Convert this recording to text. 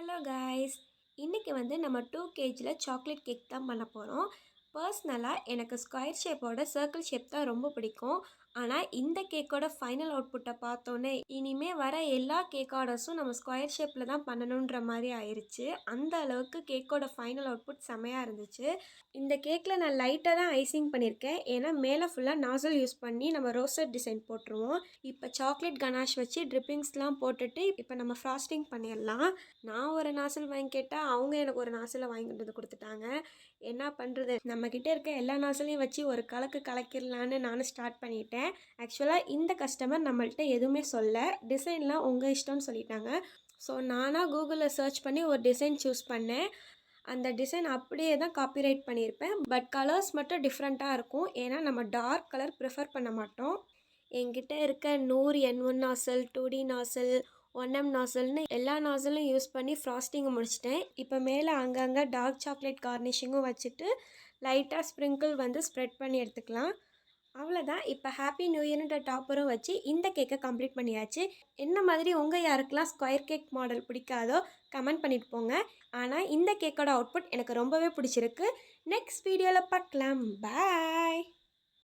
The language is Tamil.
ஹலோ காய்ஸ், இன்றைக்கி நம்ம 2 kg சாக்லேட் கேக் தான் பண்ண போகிறோம். பர்ஸ்னலாக எனக்கு ஸ்கொயர் ஷேப்போட சர்க்கிள் ஷேப் தான் ரொம்ப பிடிக்கும். ஆனால் இந்த கேக்கோட ஃபைனல் அவுட்புட்டை பார்த்தோன்னே இனிமேல் வர எல்லா கேக் ஆர்டர்ஸும் நம்ம ஸ்கொயர் ஷேப்பில் தான் பண்ணணுன்ற மாதிரி ஆயிடுச்சு. அந்த அளவுக்கு கேக்கோட ஃபைனல் அவுட்புட் செமையாக இருந்துச்சு. இந்த கேக்கில் நான் லைட்டாக தான் ஐசிங் பண்ணியிருக்கேன். ஏன்னா மேலே ஃபுல்லாக நாசல் யூஸ் பண்ணி நம்ம ரோஸ்டட் டிசைன் போட்டுருவோம். இப்போ சாக்லேட் கனாஷ் வச்சு ட்ரிப்பிங்ஸ்லாம் போட்டுட்டு இப்போ நம்ம ஃப்ராஸ்டிங் பண்ணிடலாம். நான் ஒரு நாசல் வாங்கி கேட்டால் அவங்க எனக்கு ஒரு நாசலை வாங்கிட்டு வந்து கொடுத்துட்டாங்க. என்ன பண்ணுறது, நம்மக்கிட்ட இருக்க எல்லா நாசலையும் வச்சு ஒரு கலக்கிடலான்னு நானும் ஸ்டார்ட் பண்ணிட்டேன். ஆக்சுவலாக இந்த கஸ்டமர் நம்மள்ட்ட எதுவுமே சொல்ல, டிசைன்லாம் உங்கள் இஷ்டம்னு சொல்லிட்டாங்க. ஸோ நானாக கூகுளில் சர்ச் பண்ணி ஒரு டிசைன் சூஸ் பண்ணேன். அந்த டிசைன் அப்படியே தான் காப்பிரைட் பண்ணியிருப்பேன். பட் கலர்ஸ் மட்டும் டிஃப்ரெண்ட்டாக இருக்கும். ஏன்னா நம்ம டார்க் கலர் ப்ரிஃபர் பண்ண மாட்டோம். என்கிட்ட இருக்க 100 N1 nozzle, 2D nozzle, 1M நாசல்னு எல்லா நாசலும் யூஸ் பண்ணி ஃப்ராஸ்டிங்கை முடிச்சிட்டேன். இப்போ மேலே அங்கங்கே டார்க் சாக்லேட் கார்னிஷிங்கும் வச்சுட்டு லைட்டாக ஸ்ப்ரிங்கிள் ஸ்ப்ரெட் பண்ணி எடுத்துக்கலாம். அவ்வளோதான். இப்போ ஹாப்பி நியூ இயர்ன்ற டாப்பரும் வச்சு இந்த கேக்கை கம்ப்ளீட் பண்ணியாச்சு. என்ன மாதிரி உங்கள் யாருக்கெல்லாம் ஸ்கொயர் கேக் மாடல் பிடிக்காதோ கமெண்ட் பண்ணிட்டு போங்க. ஆனால் இந்த கேக்கோட அவுட்புட் எனக்கு ரொம்பவே பிடிச்சிருக்கு. நெக்ஸ்ட் வீடியோவில் பார்க்கலாம். பாய்.